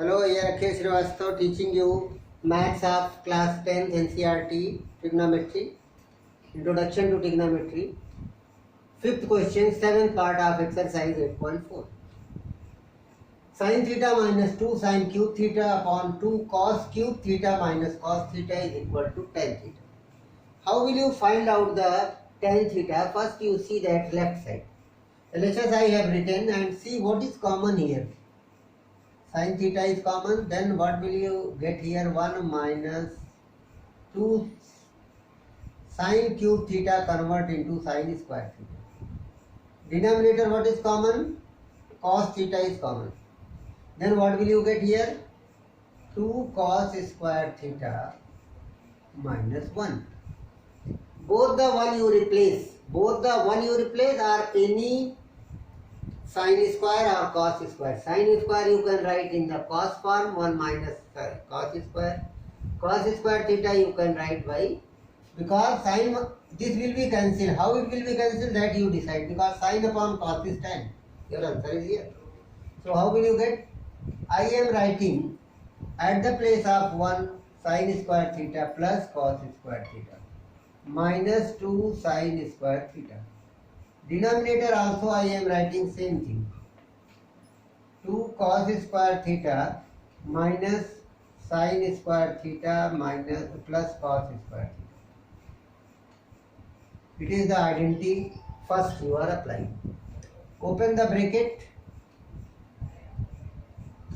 Hello, here Akhil Srivastava teaching you maths of class 10th NCERT trigonometry, introduction to trigonometry. Fifth question, seventh part of exercise 8.4. Sin theta minus 2 sin cube theta upon 2 cos cube theta minus cos theta is equal to tan theta. How will you find out the tan theta? First you see that left side. LHS I have written and see what is common here. Sin theta is common, then what will you get here? 1 minus 2 sin cube theta convert into sin square theta. Denominator what is common? Cos theta is common. Then what will you get here? 2 cos square theta minus 1. Both the one you replace are any sin square or cos square. Sin square you can write in the cos form, 1 minus cos square. Cos square theta you can write by, because sin, this will be cancelled. How it will be cancelled, that you decide, because sin upon cos is tan. Your answer is here. So how will you get? I am writing at the place of 1 sin square theta plus cos square theta minus 2 sin square theta. Denominator also I am writing same thing. 2 cos square theta minus sin square theta minus plus cos square theta. It is the identity first you are applying. Open the bracket.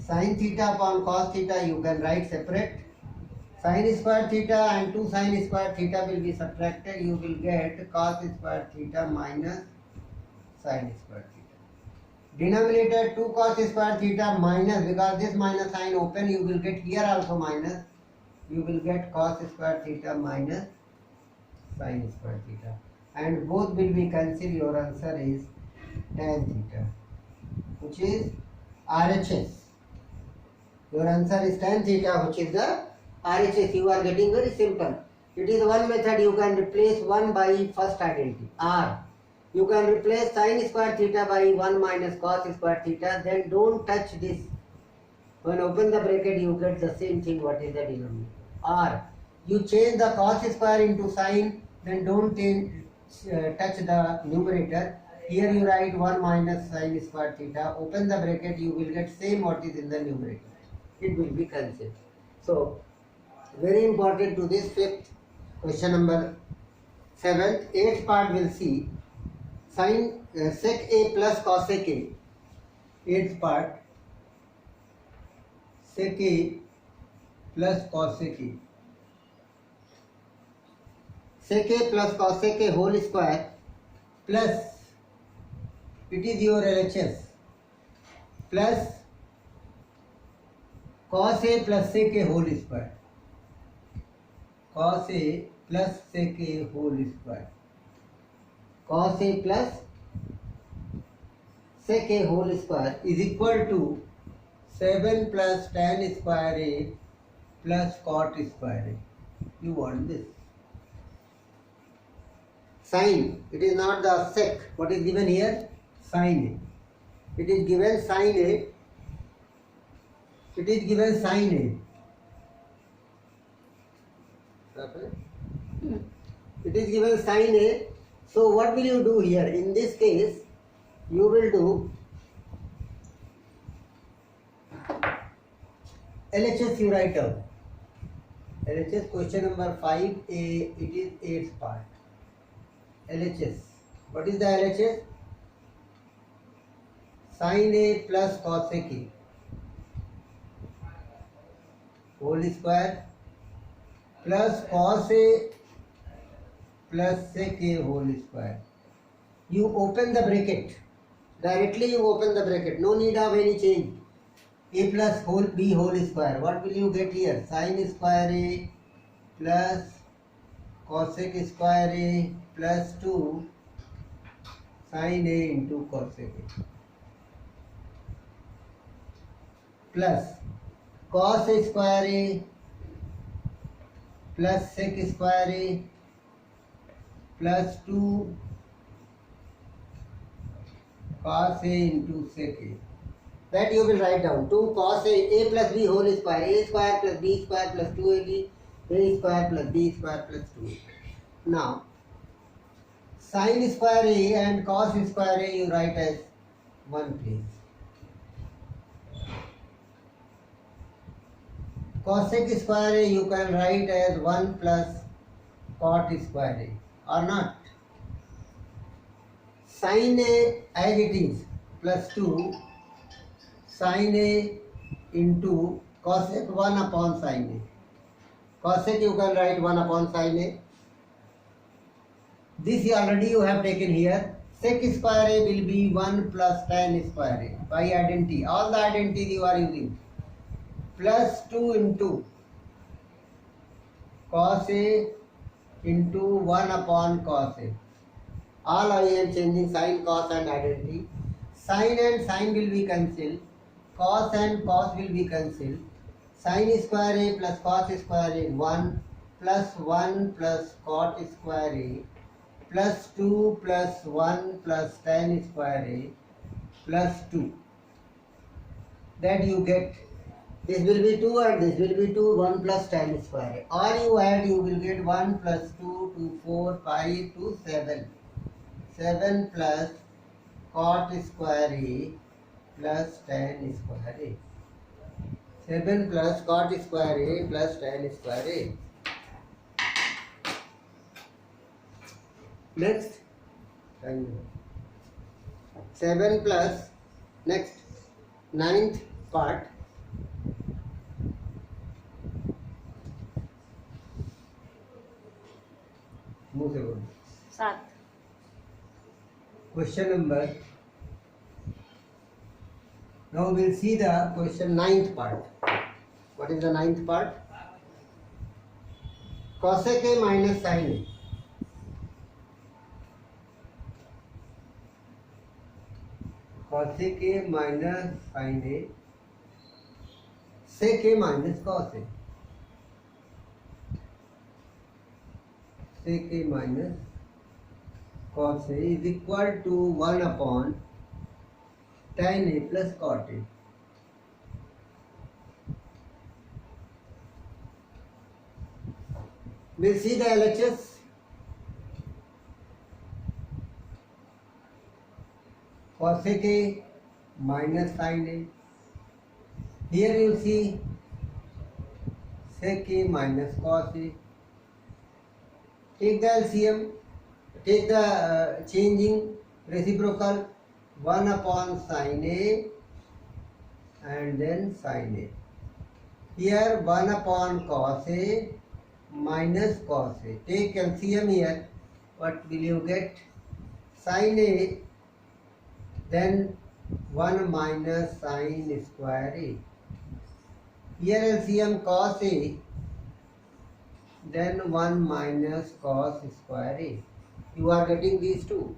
Sin theta upon cos theta you can write separate. Sin square theta and 2 sin square theta will be subtracted. You will get cos square theta minus sin square theta. Denominator 2 cos square theta minus, because this minus sign open, you will get here also minus. You will get cos square theta minus sin square theta. And both will be cancelled. Your answer is tan theta, which is RHS. Your answer is tan theta, which is the RHS. You are getting very simple. It is one method. You can replace 1 by first identity R. You can replace sin square theta by 1 minus cos square theta. Then don't touch this. When open the bracket, you get the same thing. What is the denominator? R. You change the cos square into sin. Then don't touch the numerator. Here you write 1 minus sin square theta. Open the bracket. You will get same what is in the numerator. It will be cancelled. So very important to this fifth question number 7th. 8th part will see sin sec a plus cos sec a. 8th part sec a plus cos sec a. Sec a plus cos sec a whole square plus, it is your LHS, plus cos a plus sec a whole square. Cos a plus sec a whole square. Cos a plus sec a whole square is equal to 7 plus tan square a plus cot square a. You want this. Sin, it is not the sec. What is given here? Sin a. It is given sin a. It is given sin a. It is given sin a. So what will you do here? In this case, you will do LHS you write out. LHS question number 5A, it is 8th part. LHS. What is the LHS? Sin a plus cos sec a whole square plus cos a plus sec a whole square. You open the bracket. Directly you open the bracket. No need of any change. A plus whole b whole square. What will you get here? Sin square a plus cosec square a plus 2 sin a into cosec a plus cos square a plus sec square a plus 2 cos a into sec a. That you will write down. 2 cos a plus b whole square, a square plus b square plus 2ab, a square plus b square plus 2a. Now, sin square a and cos square a you write as 1 place. Cosec square a you can write as 1 plus cot square a, or not. Sin a as it is plus 2 sin a into cosec 1 upon sin a. Cosec you can write 1 upon sin a. This already you have taken here. Sec square a will be 1 plus tan square a by identity. All the identities you are using. Plus 2 into cos a into 1 upon cos a. All I am changing sin, cos and identity. Sin and sin will be cancelled. Cos and cos will be cancelled. Sin square a plus cos square a 1 plus 1 plus cot square a plus 2 plus 1 plus tan square a plus 2. That you get. This will be 2 and this will be 2, 1 plus tan square a. Or you add, you will get 1 plus 2 to 4, 5 to 7. 7 plus cot square a plus tan square a. 7 plus cot square a plus tan square a. Next, 7 plus, next, 9th part. Move on. 7. Question number. Now we will see the question 9th part. What is the 9th part? Cosec a minus sin a. Cosec a minus sin a. Sec a minus cos a. Sec a minus cos a is equal to 1 upon tan a plus cot a. We'll see the LHS. Cosec a minus sin a. Here you see sec a minus cos a. Take the LCM. Take the changing reciprocal 1 upon sin a and then sin a. Here 1 upon cos a minus cos a. Take LCM here. What will you get? Sin a, then 1 minus sin square a. Here LCM cos a, then 1 minus cos square a. You are getting these two.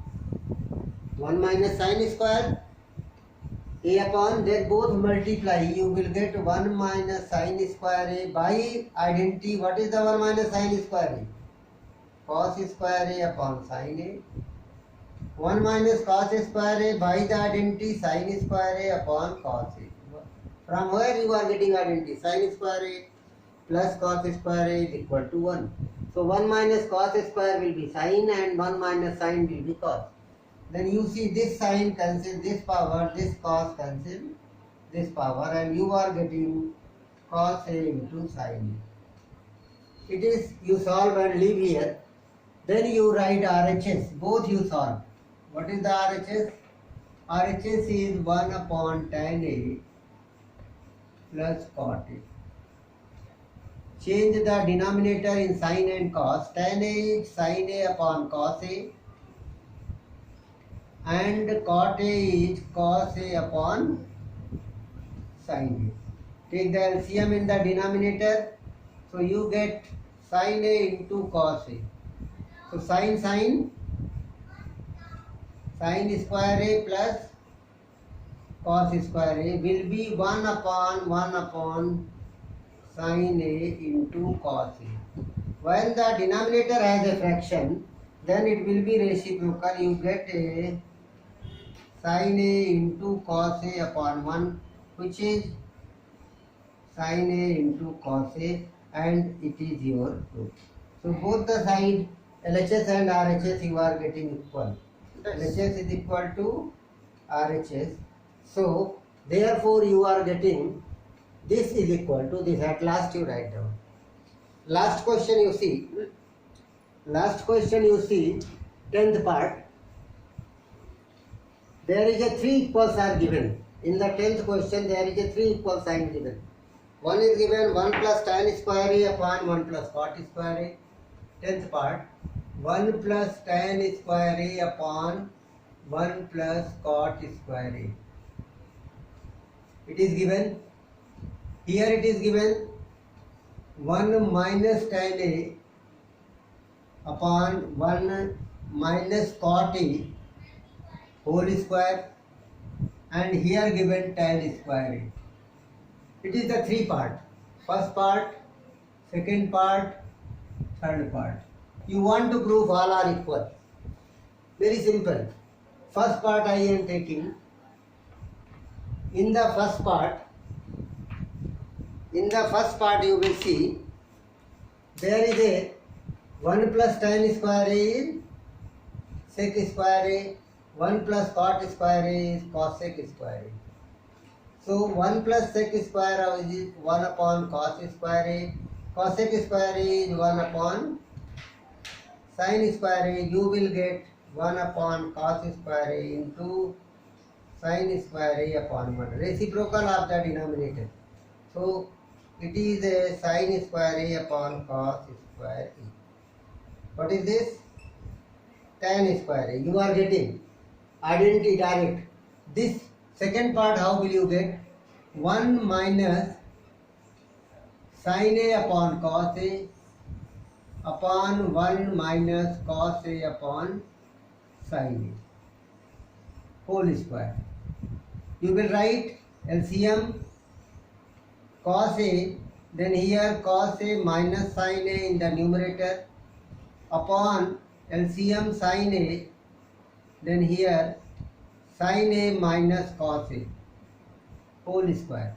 1 minus sin square a upon, then both multiply. You will get 1 minus sin square a by identity. What is the 1 minus sin square a? Cos square a upon sin a. 1 minus cos square a by the identity sin square a upon cos a. From where you are getting identity? Sin square a plus cos square a is equal to 1. So 1 minus cos square will be sin and 1 minus sin will be cos. Then you see this sin cancel this power, this cos cancel this power, and you are getting cos a into sin a. It is, you solve and leave here. Then you write RHS. Both you solve. What is the RHS? RHS is 1 upon tan a plus cot a. Change the denominator in sin and cos. Tan a is sin a upon cos a and cot a is cos a upon sin a. Take the LCM in the denominator. So you get sin a into cos a. So sin square a plus cos square a will be 1 upon sin a into cos a. When the denominator has a fraction, then it will be reciprocal. You get a sin a into cos a upon 1 which is sin A into cos A, and it is your root. So both the side LHS and RHS you are getting equal. LHS is equal to RHS. So therefore you are getting this is equal to this. At last you write down. Last question you see. Last question you see, 10th part. There is a 3 equals are given. In the 10th question there is a 3 equal sign given. One is given 1 plus tan square A upon 1 plus cot square A. 10th part, 1 plus tan square A upon 1 plus cot square A. It is given. Here it is given 1 minus tan A upon 1 minus cot A whole square, and here given tan square A. It is the 3 part. First part, second part, third part. You want to prove all are equal. Very simple. First part I am taking. In the first part you will see there is a 1 plus tan square A is sec square A, 1 plus cot square A is cos sec square A. So 1 plus sec square A is 1 upon cos square A, cos sec square A is 1 upon sin square A. You will get 1 upon cos square A into sin square A upon 1. Reciprocal of the denominator. So it is a sin square A upon cos square A. What is this? Tan square A. You are getting identity direct. This second part how will you get? 1 minus sin A upon cos A upon 1 minus cos A upon sin A whole square. You will write LCM cos A, then here cos A minus sin A in the numerator upon LCM sin A, then here sin A minus cos A whole square.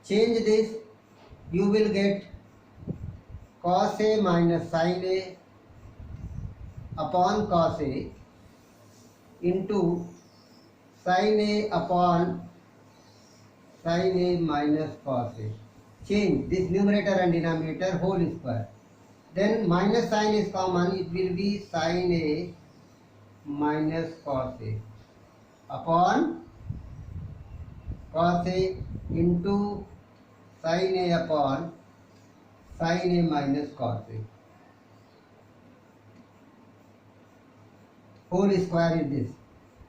Change this, you will get cos A minus sin A upon cos A into sin A upon sin A minus cos A. Change this numerator and denominator whole square. Then minus sign is common, it will be sin A minus cos A upon cos A into sin A upon sin A minus cos A. Whole square is this.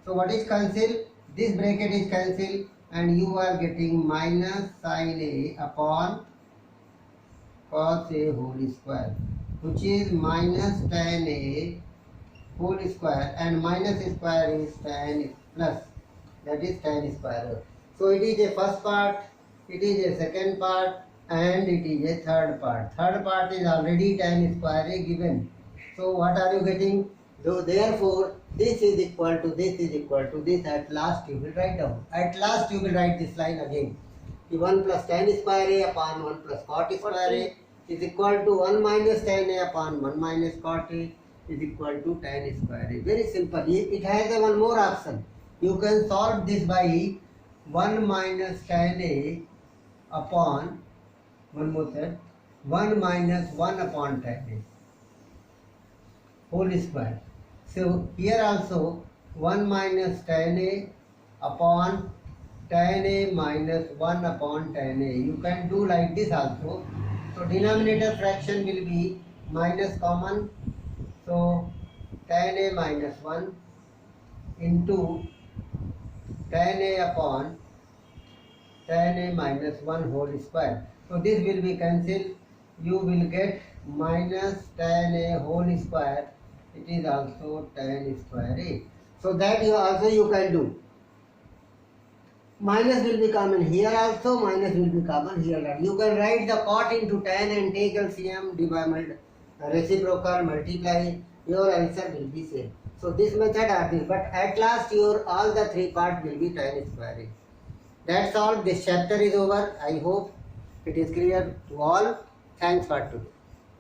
So what is cancelled? This bracket is cancelled and you are getting minus sin A upon cos A whole square, which is minus tan A whole square, and minus square is tan plus, that is tan square. So it is a first part, it is a second part, and it is a third part. Third part is already tan square A given. So what are you getting? So therefore this is equal to this is equal to this. At last you will write down. At last you will write this line again. 1 plus tan square A upon 1 plus cot square A is equal to 1 minus tan A upon 1 minus cot A is equal to tan square A. Very simple. It has a one more option. You can solve this by 1 minus tan A upon, one more thing, 1 minus 1 upon tan A whole square. So here also 1 minus tan A upon tan A minus 1 upon tan A. You can do like this also. So denominator fraction will be minus common. So tan A minus 1 into tan A upon tan A minus 1 whole square. So this will be cancelled. You will get minus tan A whole square. It is also tan square A. So that you can do. Minus will be common here also, minus will be common here. You can write the cot into tan and take LCM, divide, reciprocal, multiply. Your answer will be same. So this method are this, but at last your all the three parts will be tan square A. That's all. This chapter is over. I hope it is clear to all. Thanks for today.